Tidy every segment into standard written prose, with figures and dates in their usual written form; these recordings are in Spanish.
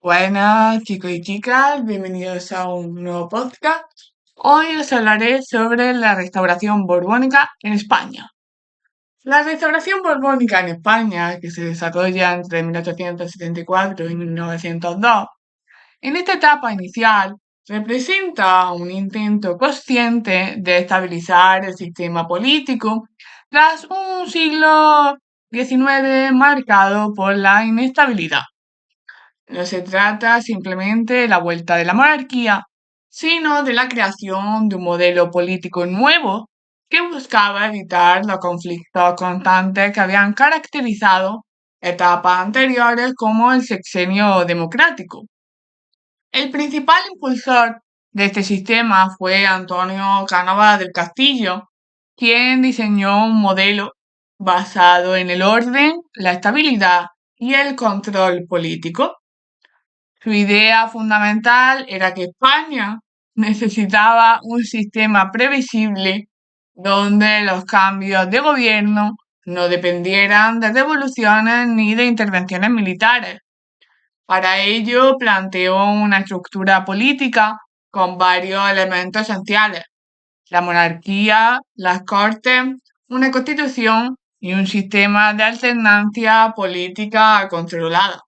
Buenas chicos y chicas, bienvenidos a un nuevo podcast. Hoy os hablaré sobre la restauración borbónica en España. La restauración borbónica en España, que se desarrolla entre 1874 y 1902, en esta etapa inicial representa un intento consciente de estabilizar el sistema político tras un siglo XIX marcado por la inestabilidad. No se trata simplemente de la vuelta de la monarquía, sino de la creación de un modelo político nuevo que buscaba evitar los conflictos constantes que habían caracterizado etapas anteriores como el sexenio democrático. El principal impulsor de este sistema fue Antonio Cánovas del Castillo, quien diseñó un modelo basado en el orden, la estabilidad y el control político. Su idea fundamental era que España necesitaba un sistema previsible donde los cambios de gobierno no dependieran de revoluciones ni de intervenciones militares. Para ello planteó una estructura política con varios elementos esenciales: la monarquía, las cortes, una constitución y un sistema de alternancia política controlada.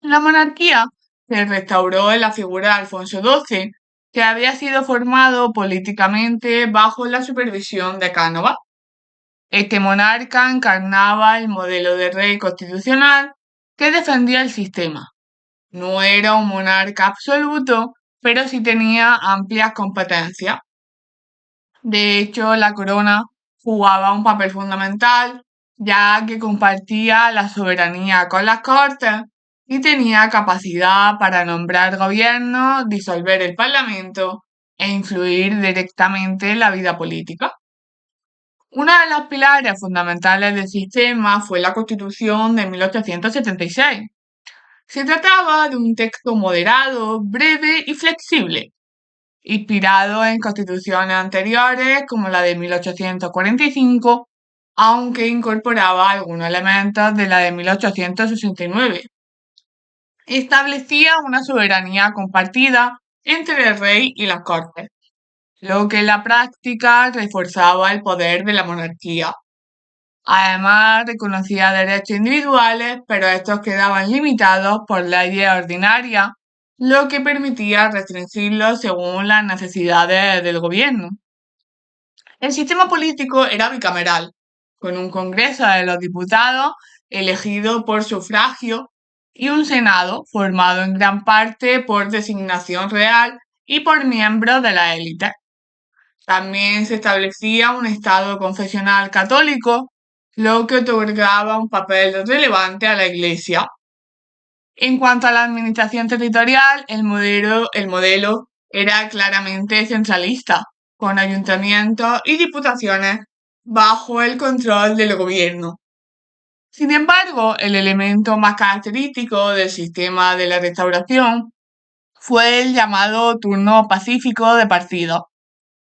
La monarquía se restauró en la figura de Alfonso XII, que había sido formado políticamente bajo la supervisión de Cánovas. Este monarca encarnaba el modelo de rey constitucional que defendía el sistema. No era un monarca absoluto, pero sí tenía amplias competencias. De hecho, la corona jugaba un papel fundamental, ya que compartía la soberanía con las cortes y tenía capacidad para nombrar gobierno, disolver el parlamento e influir directamente en la vida política. Uno de los pilares fundamentales del sistema fue la Constitución de 1876. Se trataba de un texto moderado, breve y flexible, inspirado en constituciones anteriores como la de 1845, aunque incorporaba algunos elementos de la de 1869. Establecía una soberanía compartida entre el rey y las cortes, lo que en la práctica reforzaba el poder de la monarquía. Además, reconocía derechos individuales, pero estos quedaban limitados por leyes ordinarias, lo que permitía restringirlos según las necesidades del gobierno. El sistema político era bicameral, con un Congreso de los Diputados elegido por sufragio y un Senado formado en gran parte por designación real y por miembros de la élite. También se establecía un Estado confesional católico, lo que otorgaba un papel relevante a la Iglesia. En cuanto a la administración territorial, el modelo era claramente centralista, con ayuntamientos y diputaciones bajo el control del gobierno. Sin embargo, el elemento más característico del sistema de la Restauración fue el llamado turno pacífico de partidos.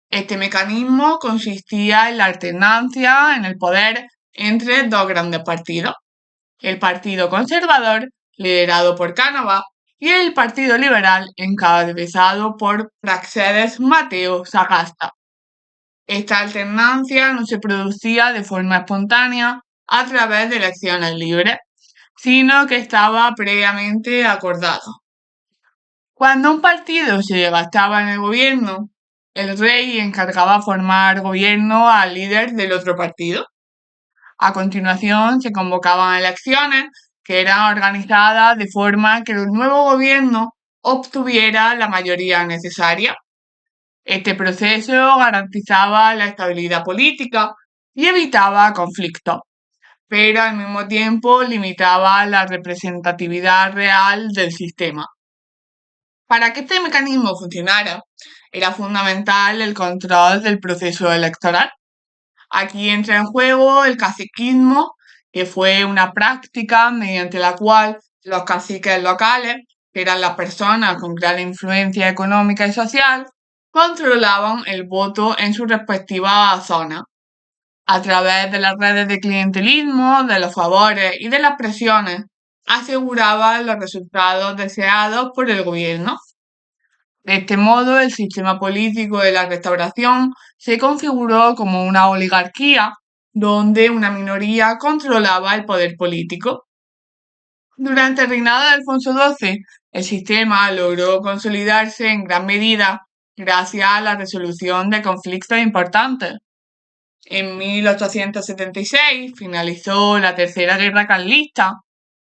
Este mecanismo consistía en la alternancia en el poder entre dos grandes partidos: el Partido Conservador, liderado por Cánovas, y el Partido Liberal, encabezado por Práxedes Mateo Sagasta. Esta alternancia no se producía de forma espontánea a través de elecciones libres, sino que estaba previamente acordado. Cuando un partido se desgastaba en el gobierno, el rey encargaba formar gobierno al líder del otro partido. A continuación se convocaban elecciones que eran organizadas de forma que el nuevo gobierno obtuviera la mayoría necesaria. Este proceso garantizaba la estabilidad política y evitaba conflictos, pero al mismo tiempo limitaba la representatividad real del sistema. Para que este mecanismo funcionara, era fundamental el control del proceso electoral. Aquí entra en juego el caciquismo, que fue una práctica mediante la cual los caciques locales, que eran las personas con gran influencia económica y social, controlaban el voto en su respectiva zona. A través de las redes de clientelismo, de los favores y de las presiones, aseguraba los resultados deseados por el gobierno. De este modo, el sistema político de la Restauración se configuró como una oligarquía, donde una minoría controlaba el poder político. Durante el reinado de Alfonso XII, el sistema logró consolidarse en gran medida gracias a la resolución de conflictos importantes. En 1876 finalizó la Tercera Guerra Carlista,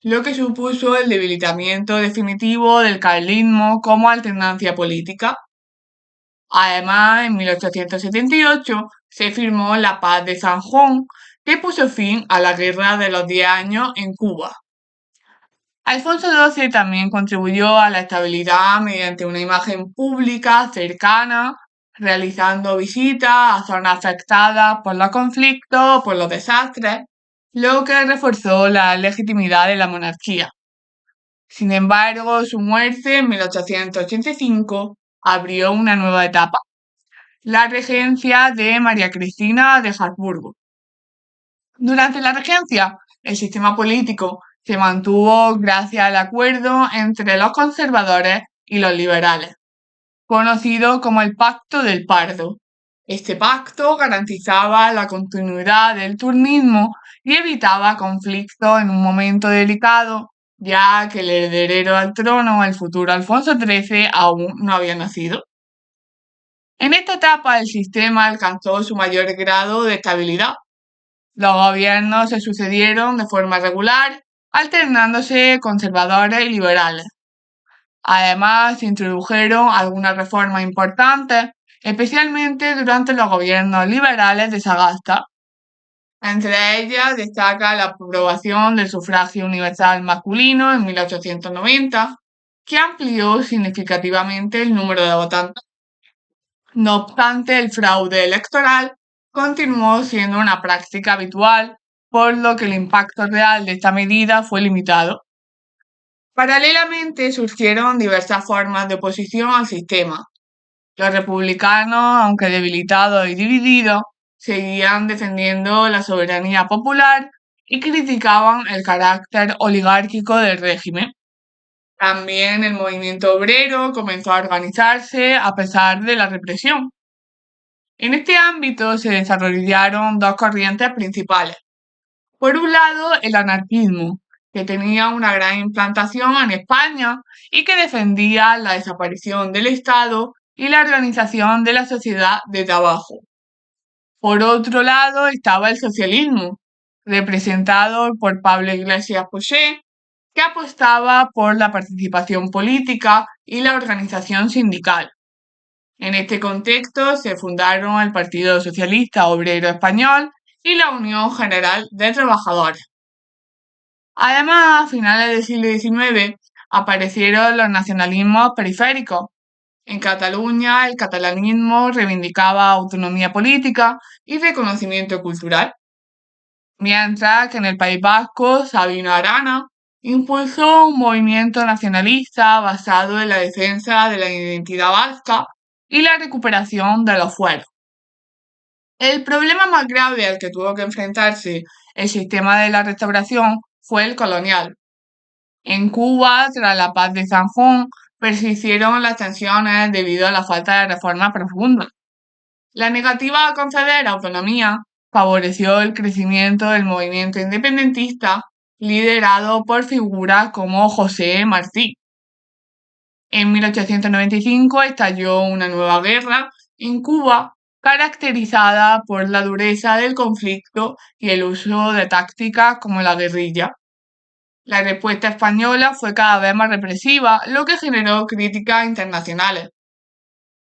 lo que supuso el debilitamiento definitivo del carlismo como alternancia política. Además, en 1878 se firmó la Paz de San Juan, que puso fin a la Guerra de los 10 Años en Cuba. Alfonso XII también contribuyó a la estabilidad mediante una imagen pública cercana, realizando visitas a zonas afectadas por los conflictos o por los desastres, lo que reforzó la legitimidad de la monarquía. Sin embargo, su muerte en 1885 abrió una nueva etapa, la regencia de María Cristina de Habsburgo. Durante la regencia, el sistema político se mantuvo gracias al acuerdo entre los conservadores y los liberales, conocido como el Pacto del Pardo. Este pacto garantizaba la continuidad del turnismo y evitaba conflictos en un momento delicado, ya que el heredero al trono, el futuro Alfonso XIII, aún no había nacido. En esta etapa el sistema alcanzó su mayor grado de estabilidad. Los gobiernos se sucedieron de forma regular, alternándose conservadores y liberales. Además, se introdujeron algunas reformas importantes, especialmente durante los gobiernos liberales de Sagasta. Entre ellas destaca la aprobación del sufragio universal masculino en 1890, que amplió significativamente el número de votantes. No obstante, el fraude electoral continuó siendo una práctica habitual, por lo que el impacto real de esta medida fue limitado. Paralelamente surgieron diversas formas de oposición al sistema. Los republicanos, aunque debilitados y divididos, seguían defendiendo la soberanía popular y criticaban el carácter oligárquico del régimen. También el movimiento obrero comenzó a organizarse a pesar de la represión. En este ámbito se desarrollaron dos corrientes principales. Por un lado, el anarquismo, que tenía una gran implantación en España y que defendía la desaparición del Estado y la organización de la sociedad de trabajo. Por otro lado, estaba el socialismo, representado por Pablo Iglesias Poché, que apostaba por la participación política y la organización sindical. En este contexto se fundaron el Partido Socialista Obrero Español y la Unión General de Trabajadores. Además, a finales del siglo XIX aparecieron los nacionalismos periféricos. En Cataluña, el catalanismo reivindicaba autonomía política y reconocimiento cultural, mientras que en el País Vasco, Sabino Arana impulsó un movimiento nacionalista basado en la defensa de la identidad vasca y la recuperación de los fueros. El problema más grave al que tuvo que enfrentarse el sistema de la Restauración fue el colonial. En Cuba, tras la Paz de San Juan, persistieron las tensiones debido a la falta de reformas profundas. La negativa a conceder autonomía favoreció el crecimiento del movimiento independentista liderado por figuras como José Martí. En 1895 estalló una nueva guerra en Cuba caracterizada por la dureza del conflicto y el uso de tácticas como la guerrilla. La respuesta española fue cada vez más represiva, lo que generó críticas internacionales.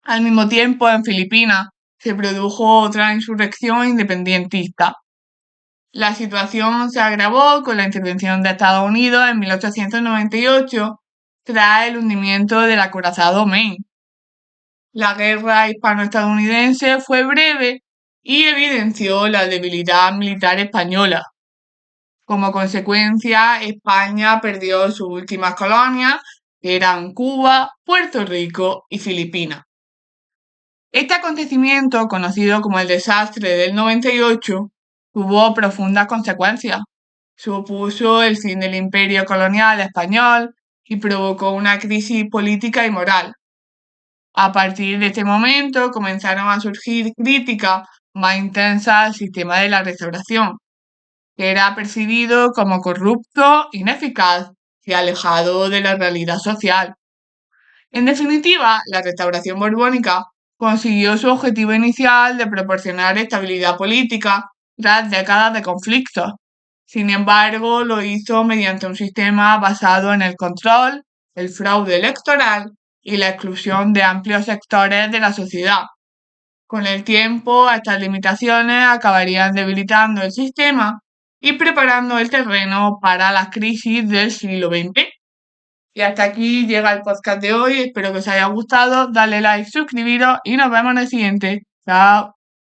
Al mismo tiempo, en Filipinas se produjo otra insurrección independentista. La situación se agravó con la intervención de Estados Unidos en 1898 tras el hundimiento del acorazado Maine. La guerra hispano-estadounidense fue breve y evidenció la debilidad militar española. Como consecuencia, España perdió sus últimas colonias, que eran Cuba, Puerto Rico y Filipinas. Este acontecimiento, conocido como el desastre del 98, tuvo profundas consecuencias. Supuso el fin del imperio colonial español y provocó una crisis política y moral. A partir de este momento comenzaron a surgir críticas más intensas al sistema de la Restauración, que era percibido como corrupto, ineficaz y alejado de la realidad social. En definitiva, la Restauración borbónica consiguió su objetivo inicial de proporcionar estabilidad política tras décadas de conflictos. Sin embargo, lo hizo mediante un sistema basado en el control, el fraude electoral y la exclusión de amplios sectores de la sociedad. Con el tiempo, estas limitaciones acabarían debilitando el sistema y preparando el terreno para las crisis del siglo XX. Y hasta aquí llega el podcast de hoy. Espero que os haya gustado. Dale like, suscribiros y nos vemos en el siguiente. Chao.